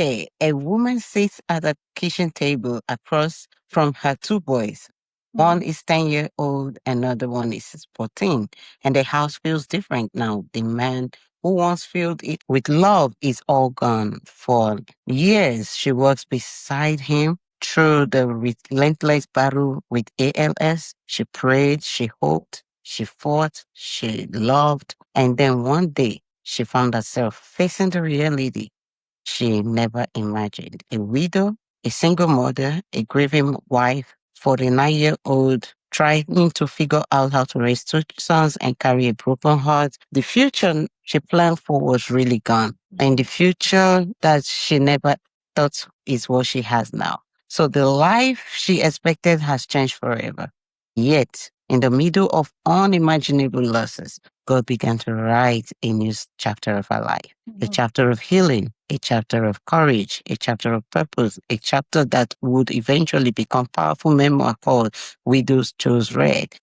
Okay, a woman sits at a kitchen table across from her two boys. One is 10-year old, another one is 14. And the house feels different now. The man who once filled it with love is all gone. For years, she works beside him through the relentless battle with ALS. She prayed, she hoped, she fought, she loved. And then one day, she found herself facing the reality she never imagined. A widow, a single mother, a grieving wife, 49-year-old, trying to figure out how to raise two sons and carry a broken heart. The future she planned for was really gone. And the future that she never thought is what she has now. So the life she expected has changed forever. Yet, in the middle of unimaginable losses, God began to write a new chapter of her life, a chapter of healing, a chapter of courage, a chapter of purpose, a chapter that would eventually become powerful memoir called Widows Chose Red.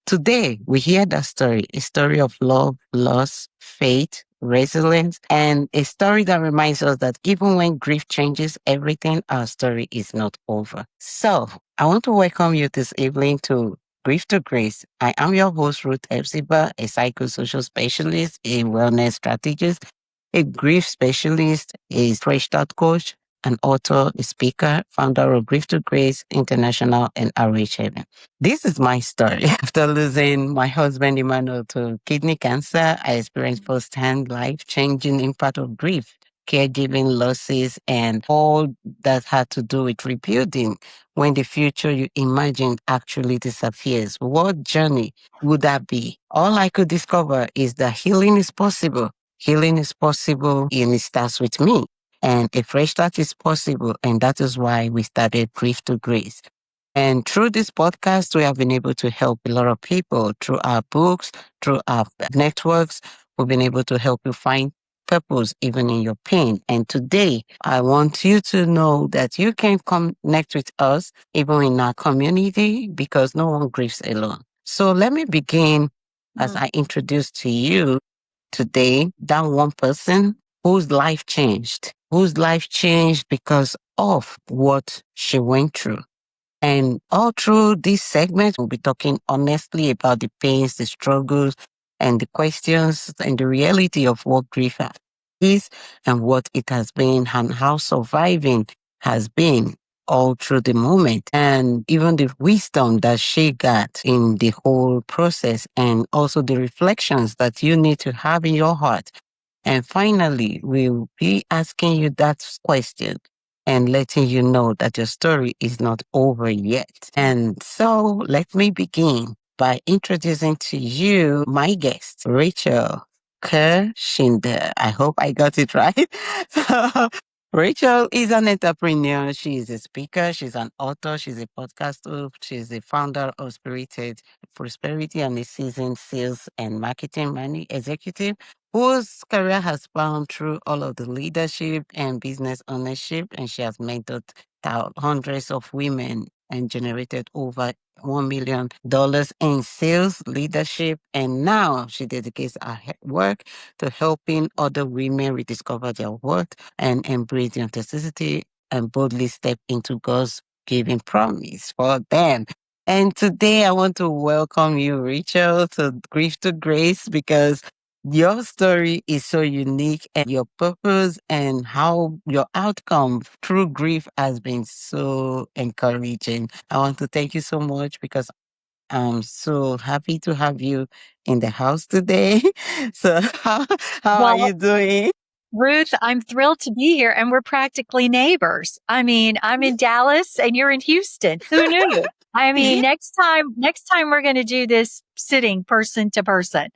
Today, we hear that story, a story of love, loss, faith, resilience, and a story that reminds us that even when grief changes everything, our story is not over. So, I want to welcome you this evening to Grief2Grace. I am your host, Ruth Epsiba, a psychosocial specialist, a wellness strategist, a grief specialist, a fresh start coach, an author, a speaker, founder of Grief2Grace International and RH Heaven. This is my story. After losing my husband Emmanuel to kidney cancer, I experienced firsthand life-changing impact of grief, caregiving losses, and all that had to do with rebuilding when the future you imagined actually disappears. What journey would that be? All I could discover is that healing is possible. Healing is possible and it starts with me. And a fresh start is possible. And that is why we started Grief2Grace. And through this podcast, we have been able to help a lot of people through our books, through our networks. We've been able to help you find purpose even in your pain. And today, I want you to know that you can connect with us even in our community because no one grieves alone. So let me begin as I introduce to you today that one person whose life changed because of what she went through. And all through this segment, we'll be talking honestly about the pains, the struggles, and the questions and the reality of what grief is and what it has been and how surviving has been all through the moment and even the wisdom that she got in the whole process and also the reflections that you need to have in your heart. And finally, we'll be asking you that question and letting you know that your story is not over yet. And so let me begin by introducing to you my guest, Rachel Kerr Schneider. I hope I got it right. So, Rachel is an entrepreneur. She is a speaker. She's an author. She's a podcaster. She's the founder of Spirited Prosperity and a seasoned sales and marketing executive whose career has spanned through all of the leadership and business ownership, and she has mentored hundreds of women and generated over $1 million in sales leadership. And now she dedicates her work to helping other women rediscover their worth and embrace the authenticity and boldly step into God's given promise for them. And today I want to welcome you, Rachel, to Grief2Grace because your story is so unique and your purpose and how your outcome through grief has been so encouraging. I want to thank you so much because I'm so happy to have you in the house today. So how are Well, you doing? Ruth, I'm thrilled to be here, and we're practically neighbors. I mean, I'm in Dallas and you're in Houston. Who knew? I mean, next time we're going to do this sitting person to person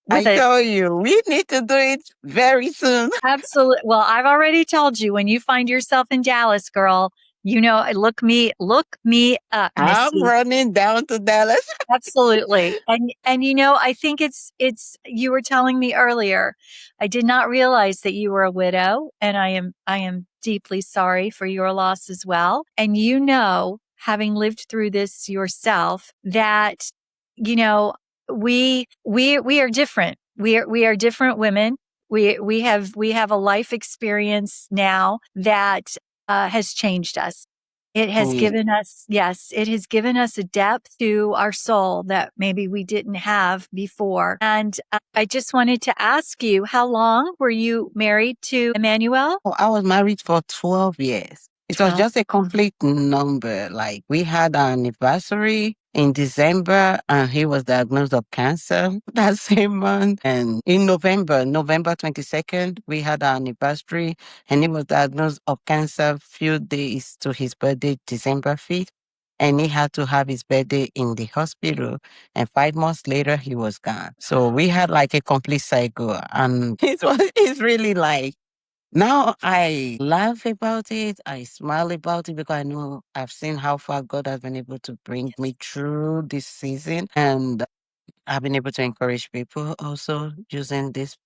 with I a tell you, we need to do it very soon. absolute. Well, I've already told you when you find yourself in Dallas, girl, look me up, I'm Missy. running down to Dallas. Absolutely. And I think it's you were telling me earlier, I did not realize that you were a widow, and I am deeply sorry for your loss as well. And having lived through this yourself, that we are different. We are different women. We have a life experience now that has changed us. It has Oh, yeah. given us, yes, it has given us a depth to our soul that maybe we didn't have before. And I just wanted to ask you, how long were you married to Emmanuel? Oh, I was married for 12 years. It was 12. just a complete number. Like we had our anniversary in December and he was diagnosed of cancer that same month. And in November 22nd, we had our anniversary and he was diagnosed of cancer few days to his birthday, December 5th. And he had to have his birthday in the hospital. And 5 months later, he was gone. So we had like a complete cycle. And it's really like, now I laugh about it. I smile about it because I know I've seen how far God has been able to bring me through this season. And I've been able to encourage people also using this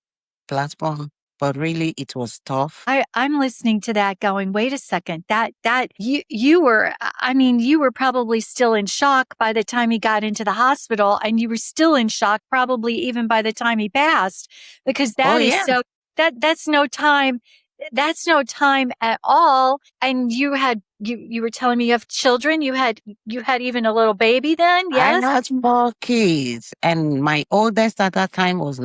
platform. But really, it was tough. I'm listening to that going, wait a second, that you were, I mean, you were probably still in shock by the time he got into the hospital, and you were still in shock probably even by the time he passed, because Oh, that is yeah. so, that's no time. That's no time at all. And you were telling me you have children. You had even a little baby then. I Yes. had 4 kids, and my oldest at that time was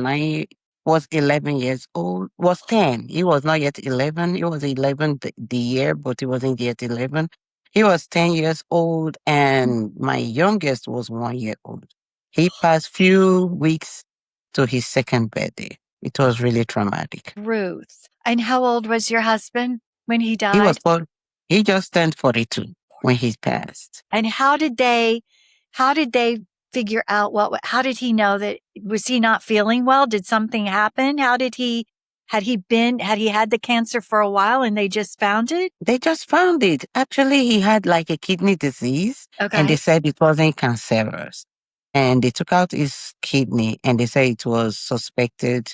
11 years old, was 10. He was not yet 11. He was 11 the year, but he wasn't yet 11. He was 10 years old, and my youngest was 1 year old. He passed few weeks to his second birthday. It was really traumatic. Ruth. And how old was your husband when he He was died? he just turned 42 when he passed. And how did they figure out how did he know that, was he not feeling well? Did something happen? Had he had the cancer for a while and they just found it? They just found it. Actually, he had like a kidney disease and they Okay. said it wasn't cancerous. And they took out his kidney and they said it was suspected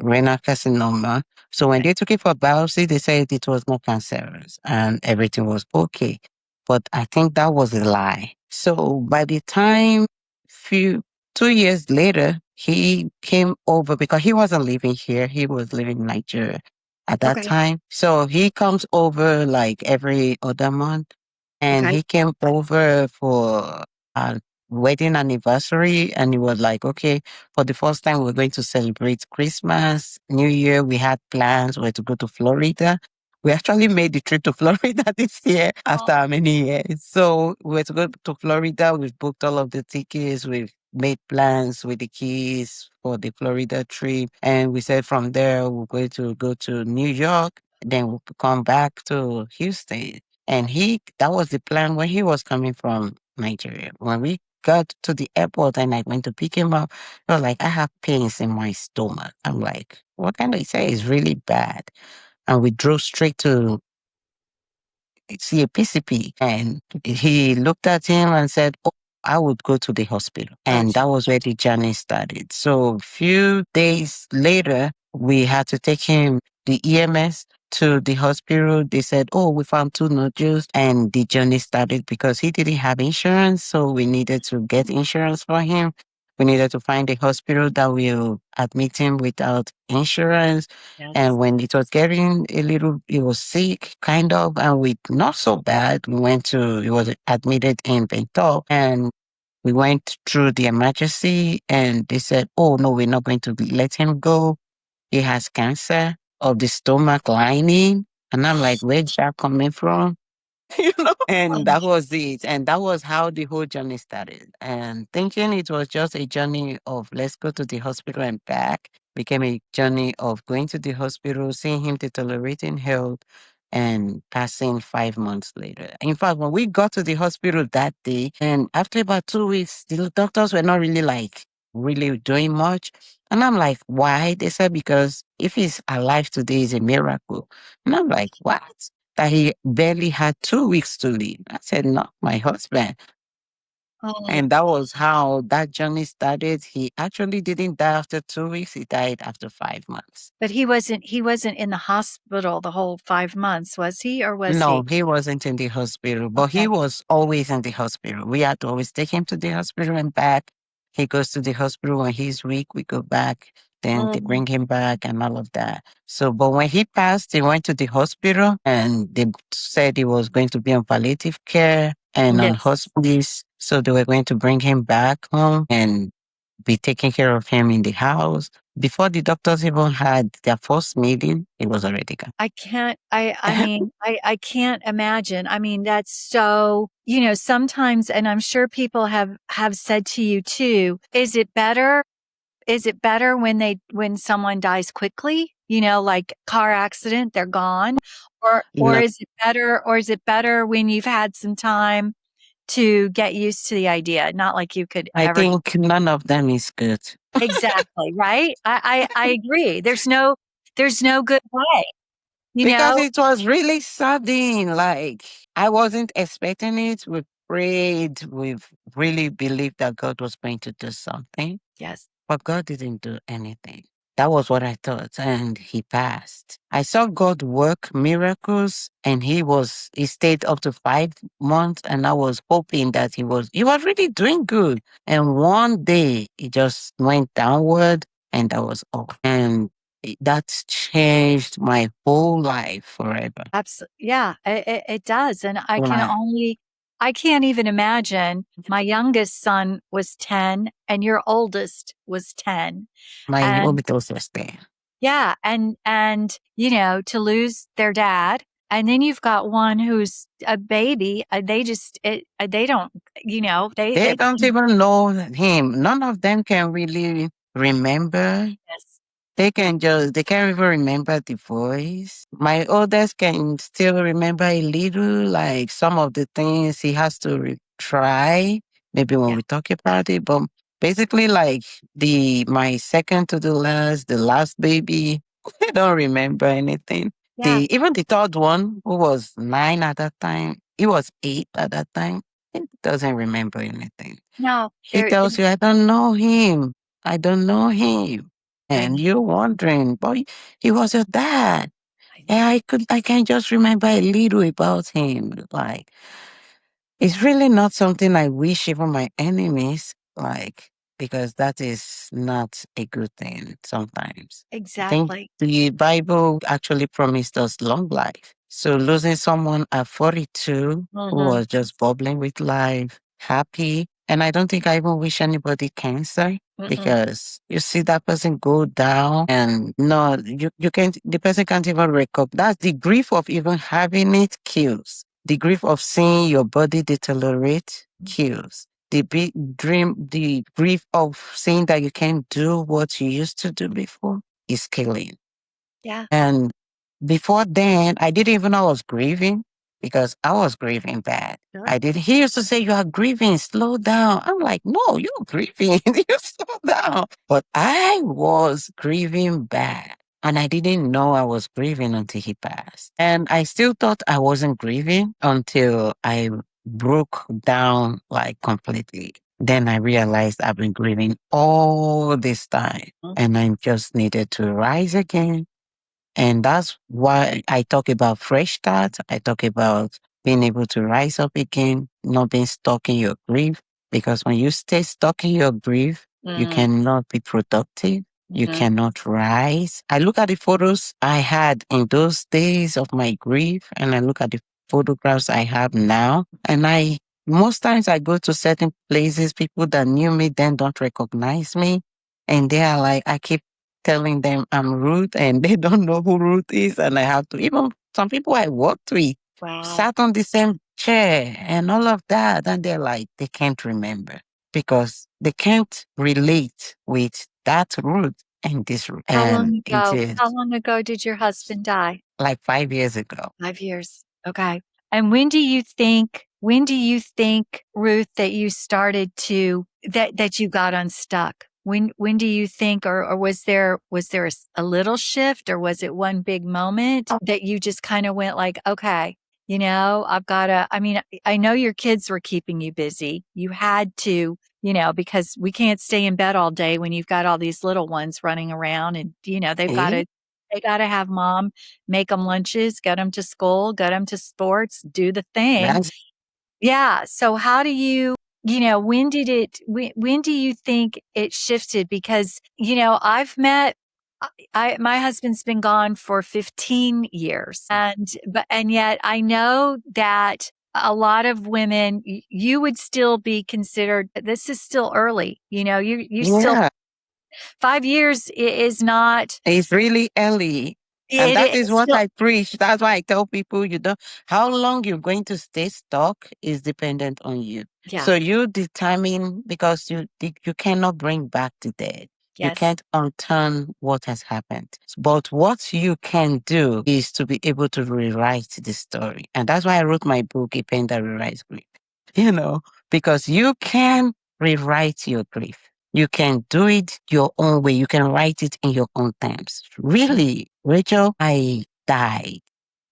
renal carcinoma. So when Okay. they took it for biopsy, they said it was not cancerous and everything was okay. But I think that was a lie. So by the time few 2 years later, he came over because he wasn't living here. He was living in Nigeria at that Okay. time. So he comes over like every other month and Okay. he came over for our wedding anniversary and he was like, okay, for the first time, we're going to celebrate Christmas, New Year. We had plans. We were to go to Florida. We actually made the trip to Florida this year after how many years? So we were to go to Florida. We've booked all of the tickets. We've made plans with the kids for the Florida trip. And we said from there, we're going to go to New York. Then we'll come back to Houston. And that was the plan when he was coming from Nigeria. When we got to the airport and I went to pick him up, he was like, I have pains in my stomach. I'm like, what can I say? It's really bad. And we drove straight to see a PCP. And he looked at him and said, oh, I would go to the hospital. And that was where the journey started. So a few days later, we had to take him, the EMS, to the hospital. They said, oh, we found two nodules. And the journey started because he didn't have insurance. So we needed to get insurance for him. We needed to find a hospital that will admit him without insurance. Yes. And when it was getting a little, he was sick, kind of, and we not so bad. He was admitted in Bento, and we went through the emergency, and they said, "Oh no, we're not going to let him go. He has cancer of the stomach lining." And I'm like, "Where's that coming from?" And that was it. And that was how the whole journey started. And thinking it was just a journey of let's go to the hospital and back became a journey of going to the hospital, seeing him deteriorating health and passing 5 months later. In fact, when we got to the hospital that day, and after about 2 weeks, the doctors were not really really doing much. And I'm like, why? They said, because if he's alive today is a miracle. And I'm like, what? That he barely had 2 weeks to live. I said, not my husband. Oh, And that was how that journey started. He actually didn't die after 2 weeks. He died after 5 months. but he wasn't in the hospital the whole 5 months, was he, or was No, he? he wasn't in the hospital, but he Okay. was always in the hospital. We had to always take him to the hospital and back. He goes to the hospital when he's weak. We go back, Then they bring him back and all of that. So, but when he passed, he went to the hospital and they said he was going to be on palliative care and on Yes. hospice. So they were going to bring him back home and be taking care of him in the house. Before the doctors even had their first meeting, it was already gone. I can't, I mean, I can't imagine. I mean, that's so, sometimes, and I'm sure people have said to you too, is it better when someone dies quickly, like car accident, they're gone? Or Yeah, is it better when you've had some time to get used to the idea? Not like you could I ever. think none of them is good. Exactly, right? I agree. There's no good way, you Because know? it was really sudden. Like, I wasn't expecting it. We prayed. We've really believed that God was going to do something, Yes. but God didn't do anything. That was what I thought. And he passed. I saw God work miracles and he stayed up to 5 months. And I was hoping that he was really doing good. And one day it just went downward and that was all. And that's changed my whole life forever. Absolutely. Yeah, it does. And Right. I can't even imagine. My youngest son was 10 and your oldest was 10. My And orbitals was there. yeah, and to lose their dad. And then you've got one who's a baby. They don't, They they don't even know him. None of them can really remember. yes. They can't even remember the voice. My oldest can still remember a little, like some of the things he has to try, maybe when Yeah. we talk about it. But basically, like my second to the last baby, they don't remember anything. Yeah. Even the third one, who was 9 at that time, he was 8 at that time. He doesn't remember anything. No, He tells you, I don't know him. I don't know him. I know. And you're wondering, boy, he was your dad. I know. And I can just remember a little about him. Like, it's really not something I wish even my enemies, like, because that is not a good thing sometimes. I think Exactly. the Bible actually promised us long life. So losing someone at 42 who Hmm. was just bubbling with life, happy, and I don't think I even wish anybody cancer Mm-mm. because you see that person go down and no, you can't, the person can't even recover. That's the grief of even having it kills. The grief of seeing your body deteriorate kills. The grief of seeing that you can't do what you used to do before is killing. Yeah. And before then, I didn't even know I was grieving because I was grieving bad. Sure. I did. He used to say, "You are grieving, slow down." I'm like, "No, you're grieving. You slow down." But I was grieving bad. And I didn't know I was grieving until he passed. And I still thought I wasn't grieving until I broke down like completely. Then I realized I've been grieving all this time Mhm. and I just needed to rise again, and that's why I talk about fresh start. I talk about being able to rise up again, not being stuck in your grief. Because when you stay stuck in your grief, you Mm. cannot be productive. You Mhm. cannot rise. I look at the photos I had in those days of my grief, and I look at the photographs I have now. And most times I go to certain places, people that knew me then don't recognize me. And they are like, I keep telling them I'm Ruth and they don't know who Ruth is. And I have to, even some people I worked with Wow. sat on the same chair and all of that. And they're like, they can't remember because they can't relate with that Ruth and this Ruth. How And long it ago? is How long ago did your husband die? like 5 years ago. 5 years. Okay. And when do you think, Ruth, that you started to that you got unstuck? When do you think, or was there a little shift, or was it one big moment that you just kind of went like, okay, I've got to, I mean, I know your kids were keeping you busy. You had to, because we can't stay in bed all day when you've got all these little ones running around and, Eh? they got to have mom make them lunches, get them to school, get them to sports, do the thing. That's Yeah. So how do you when do you think it shifted? Because, I've met, my husband's been gone for 15 years, and yet I know that a lot of women, you would still be considered, this is still early. You still, Yeah, 5 years is not, it's really early. And it that is is what still, I preach. That's why I tell people how long you're going to stay stuck is dependent on you. yeah, So you determine because you cannot bring back the dead. You yes, can't unturn what has happened. But what you can do is to be able to rewrite the story. And that's why I wrote my book, A Pen That Rewrites Grief. You know, because you can rewrite your grief. You can do it your own way. You can write it in your own terms. Really, Rachel, I died.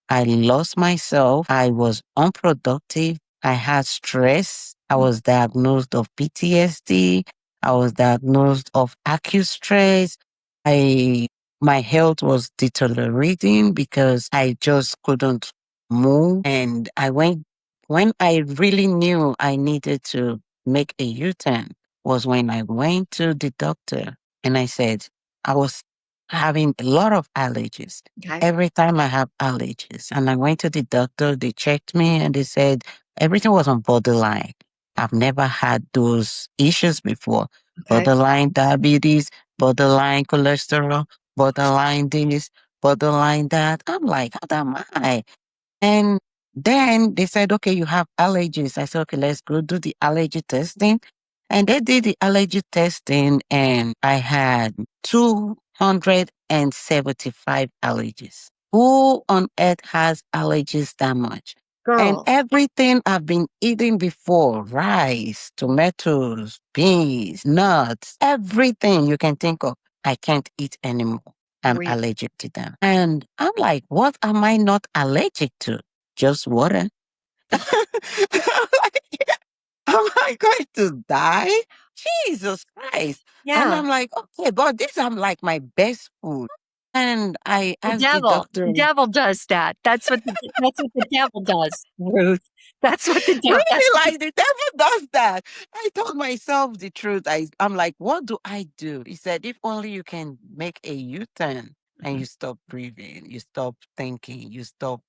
I lost myself. I was unproductive. I had stress. I was diagnosed of PTSD. I was diagnosed of acute stress. I My health was deteriorating because I just couldn't move. And I went when I really knew I needed to make a U-turn was when I went to the doctor and I said I was having a lot of allergies. okay, Every time I have allergies, and I went to the doctor, they checked me and they said everything was on borderline. I've never had those issues before. okay, Borderline diabetes, borderline cholesterol, borderline this, borderline that. I'm like, how am I? And then they said, okay, you have allergies. I said, okay, let's go do the allergy testing. And they did the allergy testing, and I had 275 allergies. Who on earth has allergies that much? And girl, everything I've been eating before, rice, tomatoes, beans, nuts, everything you can think of, I can't eat anymore. I'm re- allergic to them. And I'm like, what am I not allergic to? Just water. I'm like, am I going to die? Jesus Christ. And yeah. I'm like, okay, but these are like my best food. And I The asked the devil. doctor, The devil does that. That's what the devil does, Ruth. That's what the devil. That's really, what the, like the devil does that. I told myself the truth. I'm like, what do I do? He said, if only you can make a U-turn and Mhm. you stop breathing, you stop thinking, you start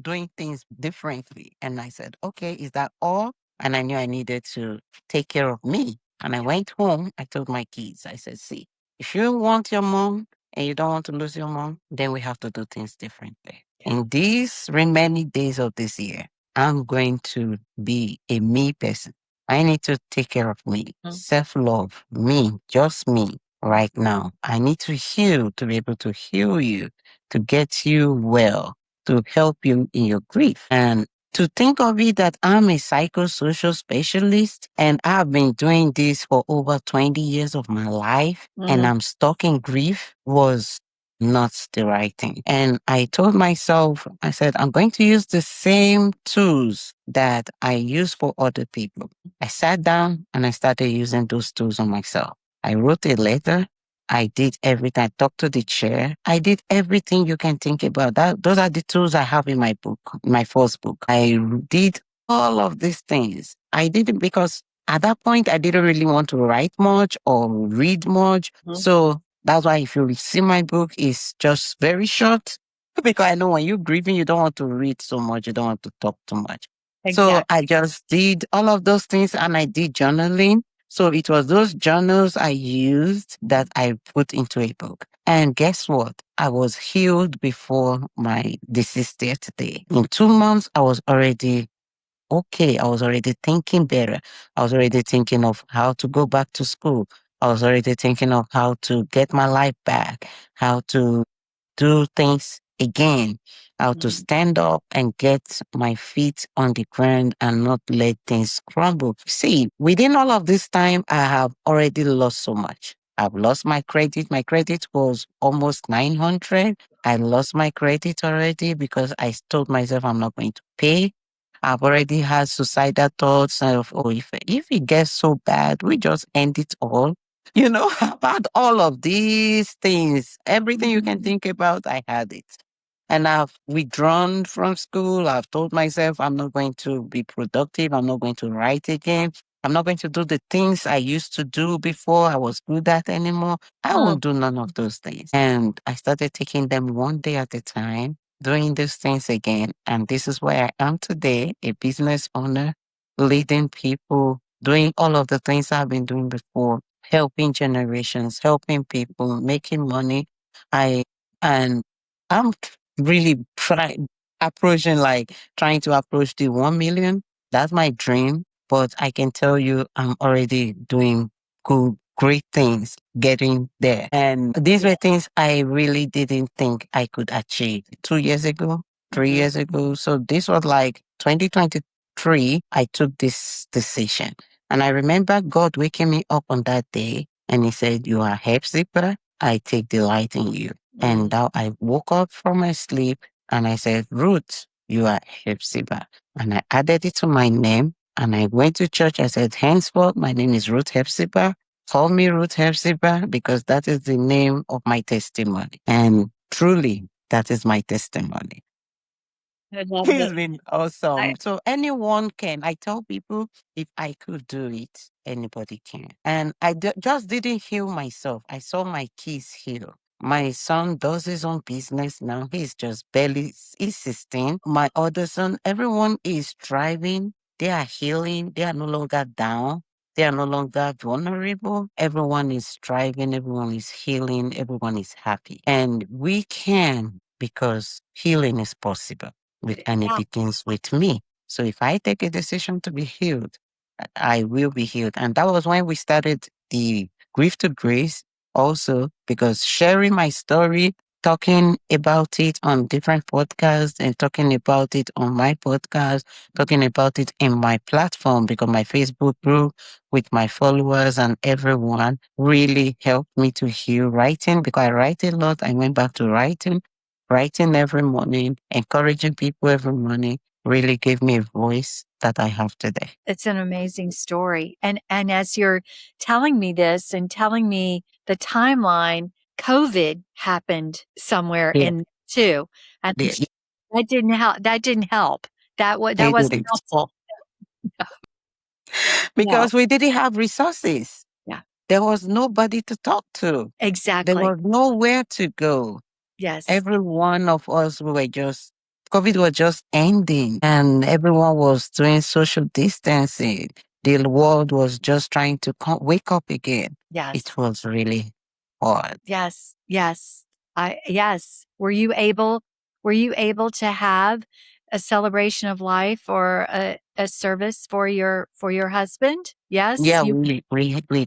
doing things differently. And I said, okay, is that all? And I knew I needed to take care of me. And I went home. I told my kids, I said, see, if you want your mom and you don't want to lose your mom, then we have to do things differently. Yeah. In these remaining days of this year, I'm going to be a me person. I need to take care of me, Mhm. self love, me, just me right now. I need to heal to be able to heal you, to get you well, to help you in your grief. And to think of it that I'm a psychosocial specialist and I've been doing this for over 20 years of my life and Mhm. I'm stuck in grief was not the right thing. And I told myself, I said, I'm going to use the same tools that I use for other people. I sat down and I started using those tools on myself. I wrote a letter. I did everything. I talked to the chair. I did everything you can think about. Those are the tools I have in my book, my first book. I did all of these things. I did it because at that point, I didn't really want to write much or read much. Mhm. So that's why if you see my book, it's just very short because I know when you're grieving, you don't want to read so much, you don't want to talk too much. So Exactly. I just did all of those things and I did journaling. So it was those journals I used that I put into a book. And guess what? I was healed before my deceased day today. In 2 months, I was already okay. I was already thinking better. I was already thinking of how to go back to school. I was already thinking of how to get my life back, how to do things again, how to Mhm. stand up and get my feet on the ground and not let things crumble. See, within all of this time, I have already lost so much. I've lost my credit. My credit was almost 900. I lost my credit already because I told myself I'm not going to pay. I've already had suicidal thoughts of, oh, if it gets so bad, we just end it all. You know, about all of these things, everything you can think about, I had it. And I've withdrawn from school. I've told myself I'm not going to be productive. I'm not going to write again. I'm not going to do the things I used to do before I was good at anymore. I Oh, won't do none of those things. And I started taking them one day at a time, doing these things again. And this is where I am today, a business owner, leading people, doing all of the things I've been doing before, helping generations, helping people, making money. I and I'm really approaching like trying to approach the 1 million. That's my dream. But I can tell you, I'm already doing good, great things, getting there. And these yeah. were things I really didn't think I could achieve 2 years ago, three Mhm. years ago. So this was like 2023. I took this decision. And I remember God waking me up on that day and He said, "You are help zipper. I take delight in you." And Mm. now I woke up from my sleep and I said, "Ruth, you are Hepzibah." And I added it to my name and I went to church. I said, "Henceforth, my name is Ruth Hepzibah. Call me Ruth Hepzibah because that is the name of my testimony." And truly, that is my testimony. I love It's it. been I awesome. So anyone can. I tell people if I could do it, anybody can. And just didn't heal myself. I saw my kids heal. My son does his own business now. He's just he's 16. My other son, everyone is thriving. They are healing. They are no longer down. They are no longer vulnerable. Everyone is striving. Everyone is healing. Everyone is happy. And we can because healing is possible and it yeah, begins with me. So if I take a decision to be healed, I will be healed. And that was when we started the Grief to Grace also, because sharing my story, talking about it on different podcasts and talking about it on my podcast, talking about it in my platform, because my Facebook group with my followers and everyone really helped me to heal writing because I write a lot. I went back to writing every morning, encouraging people every morning really gave me a voice that I have today. it's an amazing story. And as you're telling me this and telling me the timeline, COVID happened somewhere Yeah. in too. And Yeah, that didn't help. That didn't help. That it wasn't did. helpful. No. Because we didn't have resources. Yeah. There was nobody to talk to. There Exactly. was nowhere to go. Yes. Every one of us, we were just, COVID was just ending and everyone was doing social distancing. The world was just trying to wake up again. It Yes. was really hard. Yes. Yes. Yes. Were you able to have a celebration of life or a service for your husband? Yes. Yeah, You we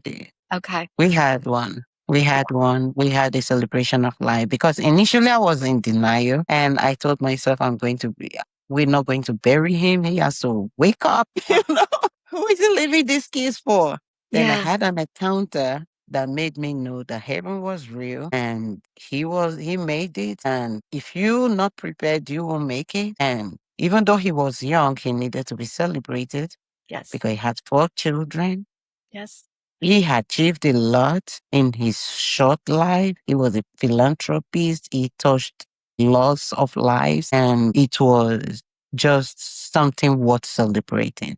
did. okay. We had one. We had one. We had a celebration of life because initially I was in denial and I told myself we're not going to bury him. He has to wake up. Yeah. You know, who is he leaving these kids for? Then I Yeah. had an encounter that made me know that heaven was real and he made it. And if you're not prepared, you won't make it. And even though he was young, he needed to be celebrated Yes. because he had 4 children. Yes. He achieved a lot in his short life. He was a philanthropist. He touched lots of lives, and it was just something worth celebrating.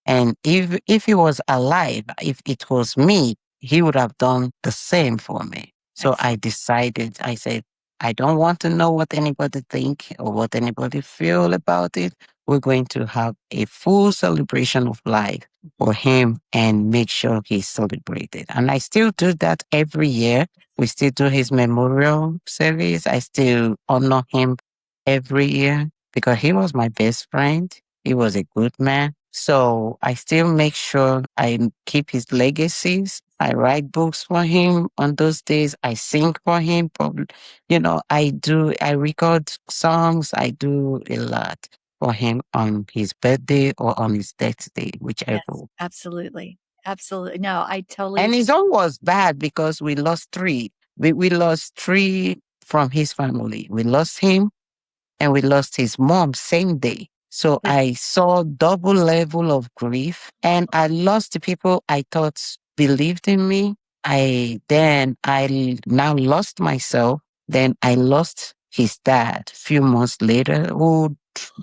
And if he was alive, if it was me, he would have done the same for me. So I Excellent. decided, I said, I don't want to know what anybody think or what anybody feel about it. We're going to have a full celebration of life for him and make sure he's celebrated. And I still do that every year. We still do his memorial service. I still honor him every year because he was my best friend. He was a good man. So I still make sure I keep his legacies. I write books for him on those days. I sing for him. I record songs. I do a lot for him on his birthday or on his death day, Yes. whichever. Absolutely. Absolutely. No, I totally And his own was bad because we lost three. We lost three from his family. We lost him and we lost his mom same day. So it, I saw double level of grief and I lost the people I thought believed in me. I now lost myself. Then I lost his dad a few months later who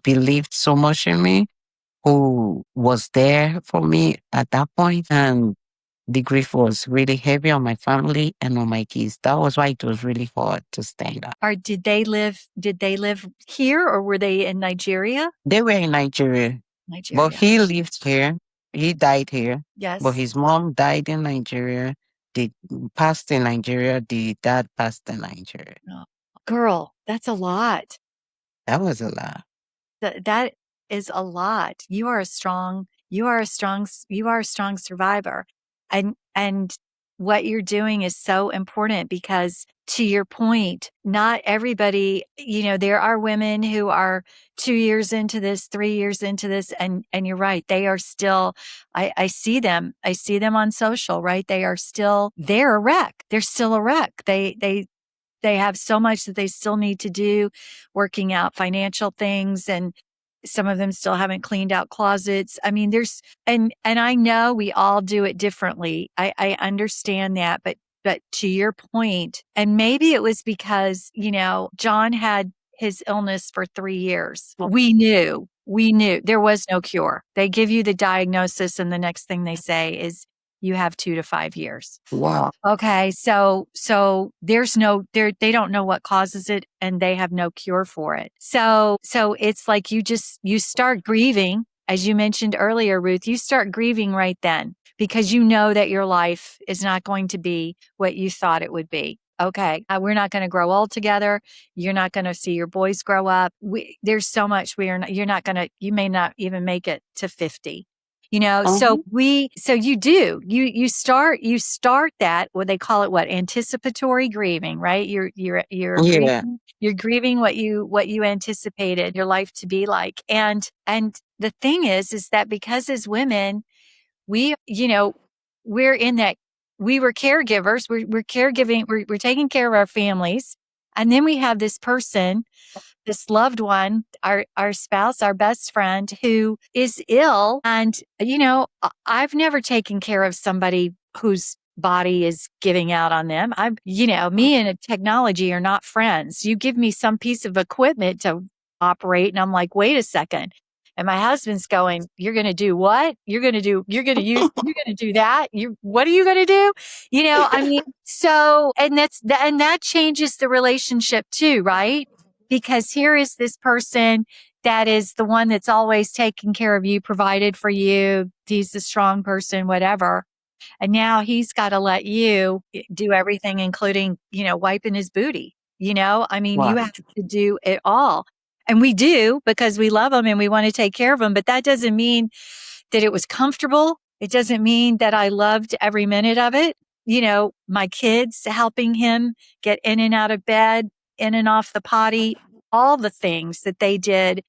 believed so much in me. who was there for me at that point, and the grief was really heavy on my family and on my kids. That was why it was really hard to stand up. Or did they live here, or were they in Nigeria? They were in Nigeria, but Nigeria. he lived here. He died here, but Yes. his mom died in Nigeria. They passed in Nigeria. The dad passed in Nigeria. Oh, girl, that's a lot. That was a lot. That is a lot. You are a strong survivor. And what you're doing is so important because, to your point, not everybody, there are women who are 2 years into this, 3 years into this, and you're right. They are still, I see them on social, right? They're a wreck. They're still a wreck. They have so much that they still need to do, working out financial things, and some of them still haven't cleaned out closets. I mean, and I know we all do it differently. I understand that, but to your point, and maybe it was because, John had his illness for 3 years. We knew there was no cure. They give you the diagnosis, and the next thing they say is you have 2 to 5 years. Wow. Okay. So there's they don't know what causes it, and they have no cure for it. So it's like you start grieving, as you mentioned earlier, Ruth, you start grieving right then because you know that your life is not going to be what you thought it would be. Okay. We're not going to grow old together. You're not going to see your boys grow up. There's so much you may not even make it to 50. So you start that, what they call it, anticipatory grieving, right? You're Yeah. grieving, you're grieving what you anticipated your life to be like. And the thing is that because as women, we're in that, we were caregivers, we're caregiving, we're taking care of our families. And then we have this person, this loved one, our spouse, our best friend, who is ill. And, I've never taken care of somebody whose body is giving out on them. Me and technology are not friends. You give me some piece of equipment to operate, and I'm like, wait a second. And my husband's going, you're going to do what? You're going to do that. What are you going to do? I mean, and that changes the relationship too, right? Because here is this person that is the one that's always taking care of you, provided for you. He's the strong person, whatever. And now he's got to let you do everything, including, wiping his booty. I mean, you have to do it all. And we do, because we love him and we want to take care of him. But that doesn't mean that it was comfortable. It doesn't mean that I loved every minute of it. My kids helping him get in and out of bed, in and off the potty, all the things that they did,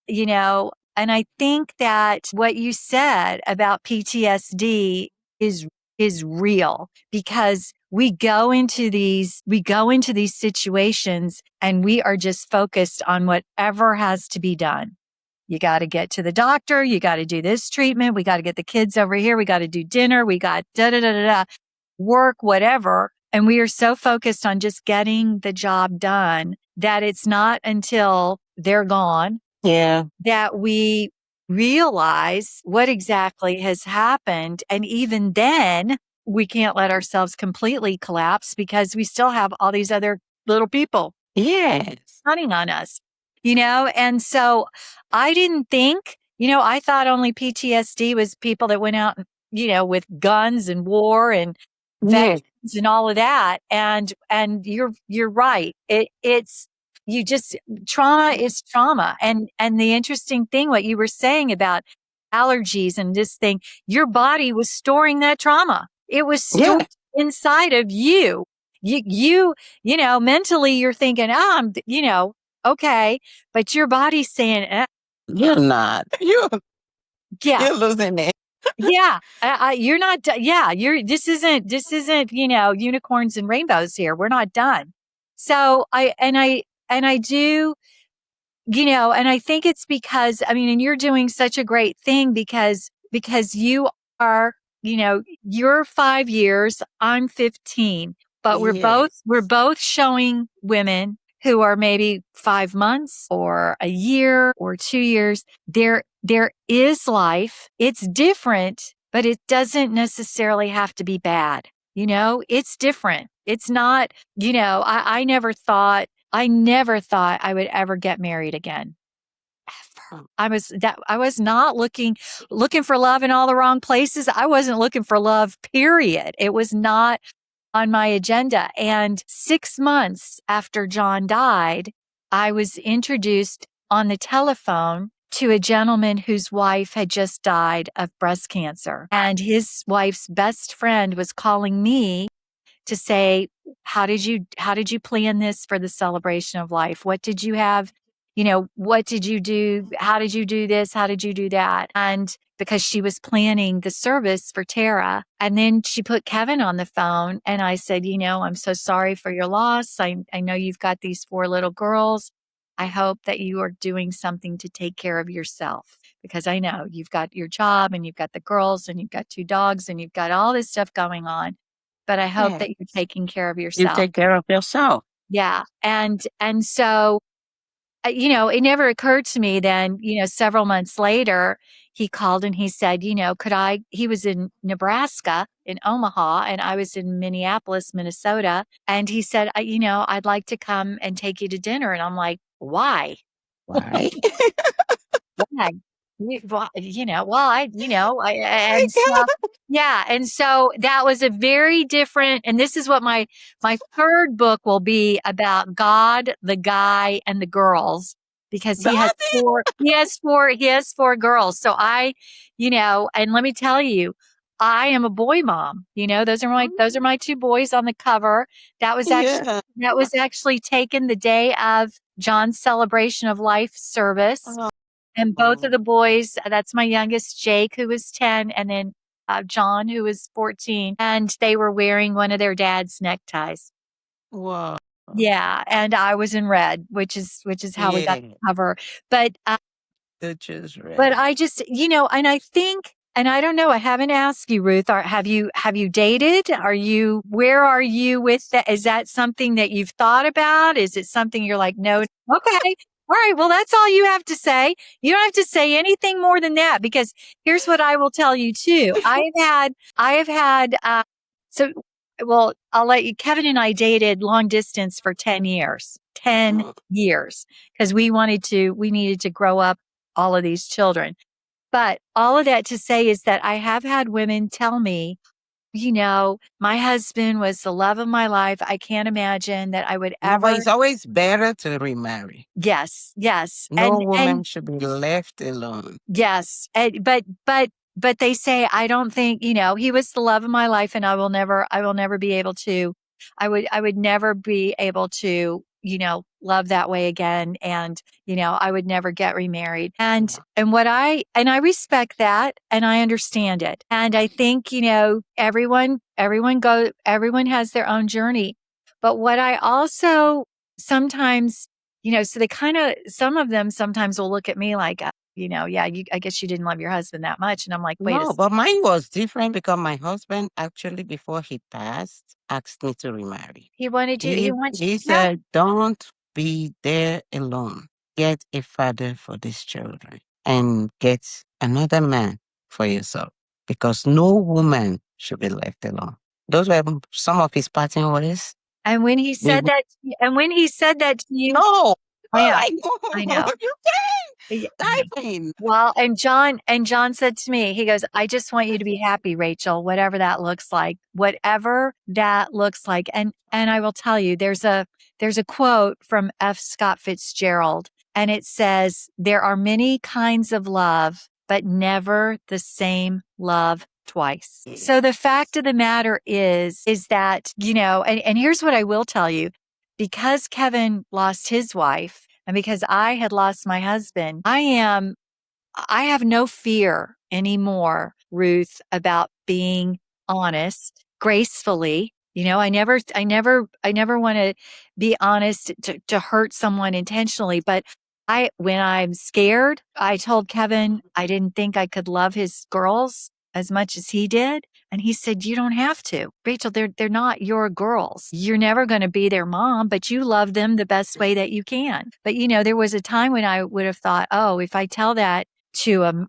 and I think that what you said about PTSD is real, because we go into these situations and we are just focused on whatever has to be done. You got to get to the doctor. You got to do this treatment. We got to get the kids over here. We got to do dinner. We got work, whatever. And we are so focused on just getting the job done that it's not until they're gone that we realize what exactly has happened. And even then, we can't let ourselves completely collapse because we still have all these other little people hunting on us, And so I didn't think, I thought only PTSD was people that went out, with guns and war and veterans and all of that. And you're right. It's trauma is trauma. And the interesting thing, what you were saying about allergies and this thing, your body was storing that trauma. It was stored inside of you. You mentally you're thinking, okay, but your body's saying, you're not. You're losing it. You're not. This isn't, unicorns and rainbows here. We're not done. So I do, and I think it's because, and you're doing such a great thing because you are, you're 5 years, I'm 15, but we're both showing women who are maybe 5 months or a year or 2 years, there is life. It's different, but it doesn't necessarily have to be bad. It's different. It's not, I never thought I would ever get married again. Ever. I was not looking for love in all the wrong places. I wasn't looking for love, period. It was not on my agenda. And 6 months after John died, I was introduced on the telephone to a gentleman whose wife had just died of breast cancer. And his wife's best friend was calling me to say, how did you plan this for the celebration of life? What did you have? What did you do? How did you do this? How did you do that? And because she was planning the service for Tara. And then she put Kevin on the phone and I said, I'm so sorry for your loss. I know you've got these 4 little girls. I hope that you are doing something to take care of yourself, because I know you've got your job and you've got the girls and you've got 2 dogs and you've got all this stuff going on. But I hope that you're taking care of yourself. You take care of yourself. Yeah. And so, it never occurred to me then, several months later, he called and he said, he was in Nebraska, in Omaha, and I was in Minneapolis, Minnesota. And he said, I'd like to come and take you to dinner. And I'm like, why? Why? Why? And so, yeah. And so that was a very different, and this is what my third book will be about: God, the guy, and the girls, because he has four girls. So and let me tell you, I am a boy mom. Those are my 2 boys on the cover. That was actually taken the day of John's celebration of life service. And both of the boys, that's my youngest, Jake, who was 10, and then John, who was 14. And they were wearing one of their dad's neckties. Wow. Yeah. And I was in red, which is how we got the cover. But I just, and I think, and I don't know, I haven't asked you, Ruth, have you dated? Where are you with that? Is that something that you've thought about? Is it something you're like, no? Okay. All right. Well, that's all you have to say. You don't have to say anything more than that, because here's what I will tell you too. I have had, I'll let you, Kevin and I dated long distance for 10 years, 10 years, because we needed to grow up all of these children. But all of that to say is that I have had women tell me, my husband was the love of my life. I can't imagine that I would ever. But it's always better to remarry. Yes. No woman should be left alone. Yes. But they say, I don't think, he was the love of my life, and I will never be able to, I would never be able to, love that way again. And, I would never get remarried. And I respect that, and I understand it. And I think, everyone has their own journey. But what I also sometimes, so some of them sometimes will look at me like, I guess you didn't love your husband that much. And I'm like, wait a second. But mine was different, because my husband actually, before he passed, asked me to remarry. He wanted you. He said, don't be there alone. Get a father for these children and get another man for yourself, because no woman should be left alone. Those were some of his parting words. And when he said that to you, no, I know. You can. Well, and John said to me, he goes, I just want you to be happy, Rachel, whatever that looks like. And I will tell you, there's a quote from F. Scott Fitzgerald, and it says, there are many kinds of love, but never the same love twice. So the fact of the matter is that, and here's what I will tell you, because Kevin lost his wife, and because I had lost my husband, I have no fear anymore, Ruth, about being honest, gracefully. I never want to be honest to hurt someone intentionally. But when I'm scared, I told Kevin I didn't think I could love his girls as much as he did. And he said, you don't have to. Rachel, they're not your girls. You're never going to be their mom, but you love them the best way that you can. But, there was a time when I would have thought, oh, if I tell that to a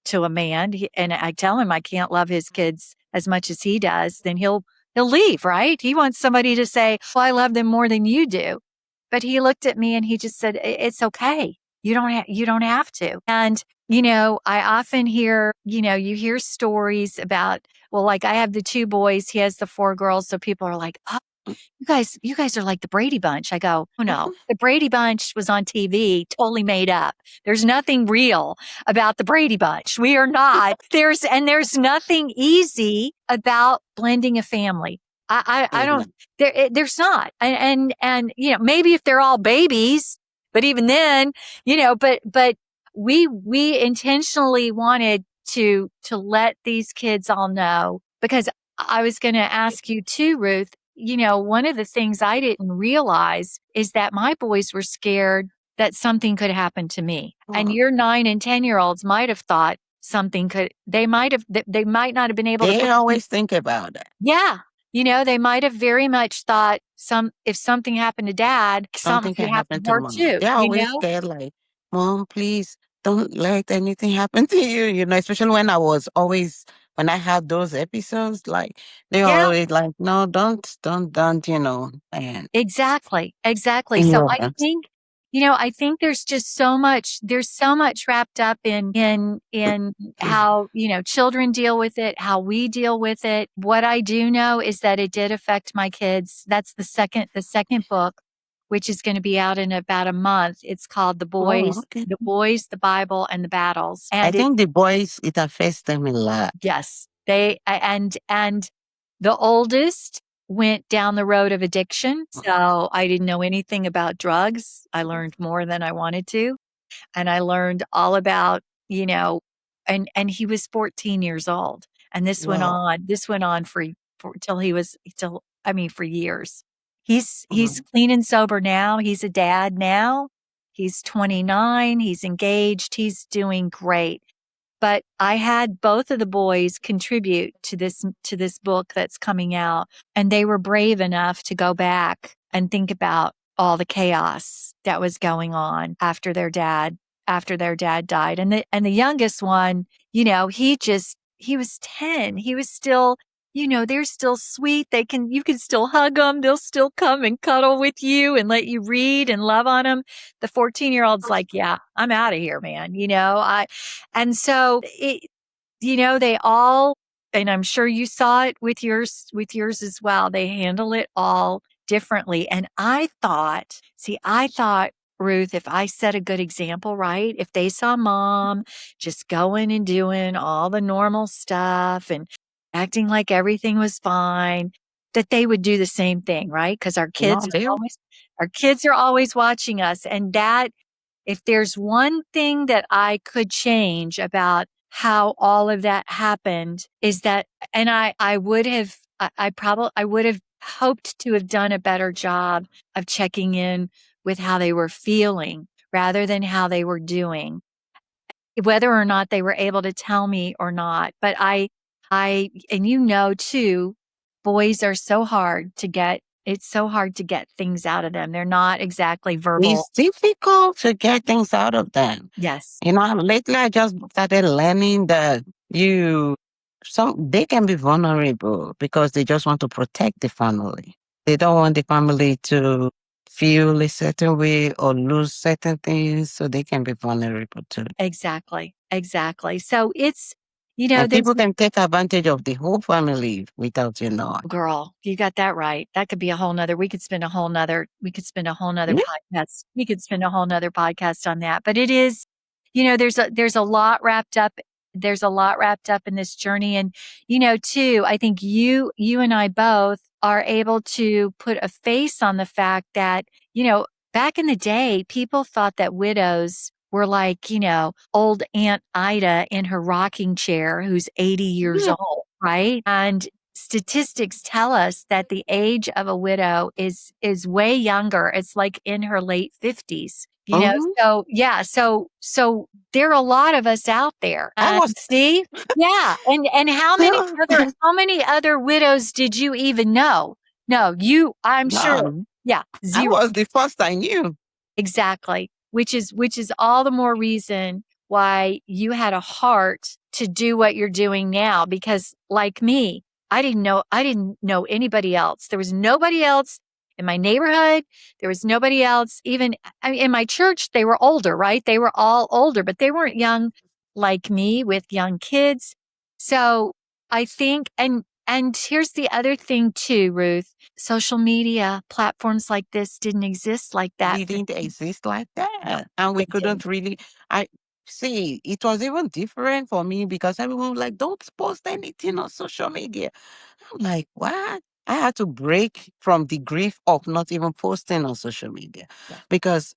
to a man, and I tell him I can't love his kids as much as he does, then he'll leave, right? He wants somebody to say, "Well, I love them more than you do." But he looked at me and he just said, "It's okay. You don't have to." And I often hear, you hear stories about, well, like I have the 2 boys, he has the 4 girls, so people are like, "Oh, you guys are like the Brady Bunch." I go, "Oh no, the Brady Bunch was on TV, totally made up. There's nothing real about the Brady Bunch. We are not. There's nothing easy about blending a family. I don't, there's not. And, maybe if they're all babies, but even then, but we intentionally wanted to let these kids all know, because I was going to ask you too, Ruth. One of the things I didn't realize is that my boys were scared that something could happen to me. And your 9 and 10-year-olds might have thought they might not have been able to They put. always think about that. Yeah. They might have very much thought if something happened to dad, something Something could can happen happen to to her mom. too, They're always scared, like, Mom, please don't let anything happen to you. Especially when I had those episodes, like, they were Yeah. always like, no, don't, and Exactly. Exactly. So I yeah, think, I think there's so much wrapped up in how, children deal with it, how we deal with it. What I do know is that it did affect my kids. That's the second book, which is going to be out in about a month. It's called oh, okay. The Boys, the Bible, and the Battles. I And think the boys, it affects them a lot. yes, and the oldest went down the road of addiction. So I didn't know anything about drugs. I learned more than I wanted to. And I learned all about, and he was 14 years old. And Wow. this went on for till he was till I mean for years. He's Mhm. clean and sober now. He's a dad now. He's 29. He's engaged. He's doing great. But I had both of the boys contribute to this book that's coming out, and they were brave enough to go back and think about all the chaos that was going on after their dad died. And the youngest one, he was 10. He was still, they're still sweet. You can still hug them. They'll still come and cuddle with you and let you read and love on them. The 14-year-old's like, "Yeah, I'm out of here, man." And so they all, and I'm sure you saw it with yours as well. They handle it all differently. And I thought, Ruth, if I set a good example, right? If they saw mom just going and doing all the normal stuff and acting like everything was fine, that they would do the same thing, right? Because No, they our kids are always watching us. And that, if there's one thing that I could change about how all of that happened, is that, and I would have, I would have hoped to have done a better job of checking in with how they were feeling rather than how they were doing, whether or not they were able to tell me or not. But and too, boys are so hard to get. It's so hard to get things out of them. They're not exactly verbal. It's difficult to get things out of them. Yes. Lately I just started learning that they can be vulnerable because they just want to protect the family. They don't want the family to feel a certain way or lose certain things, so they can be vulnerable too. Exactly. Exactly. So And there's people can take advantage of the whole family without you knowing. girl, you got that right. That could be we could spend a whole nother, Yeah. podcast. We could spend a whole nother podcast on that. But it is, there's a lot wrapped up. There's a lot wrapped up in this journey. And, too, I think you and I both are able to put a face on the fact that, back in the day, people thought that widows were like, old Aunt Ida in her rocking chair who's 80 years Yeah. old, right? And statistics tell us that the age of a widow is way younger. It's like in her late 50s. Mhm. So yeah, so there are a lot of us out there. I And was see, yeah, and how many other widows did you even know? No, I'm sure. none. Yeah, I zero. was the first I knew. Exactly. Which is all the more reason why you had a heart to do what you're doing now. Because like me, I didn't know anybody else. There was nobody else in my neighborhood. There was nobody else, even in my church. They were older, right? They were all older, but they weren't young like me with young kids. So I think, and here's the other thing too, Ruth, social media platforms like this didn't exist like that. We didn't exist like that. And we They didn't. couldn't really, I see, it was even different for me because everyone was like, don't post anything on social media. I'm like, what? I had to break from the grief of not even posting on social media Yeah. because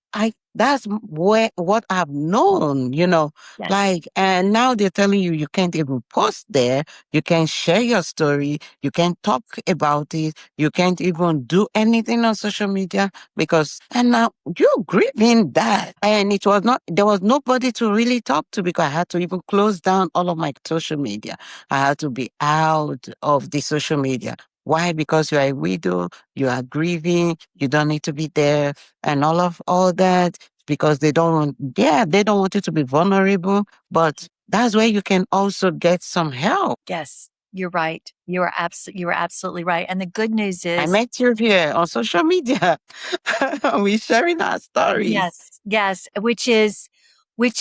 that's where what I've known, Yes. like, and now they're telling you can't even post there, you can't share your story, you can't talk about it, you can't even do anything on social media because, and now you're grieving that. And there was nobody to really talk to because I had to even close down all of my social media. I had to be out of the social media. Why? Because you are a widow, you are grieving, you don't need to be there, and all that because they don't want you to be vulnerable. But that's where you can also get some help. Yes, you're right. You are absolutely right. And the good news I is, met you here on social media. We're sharing our stories. yes, which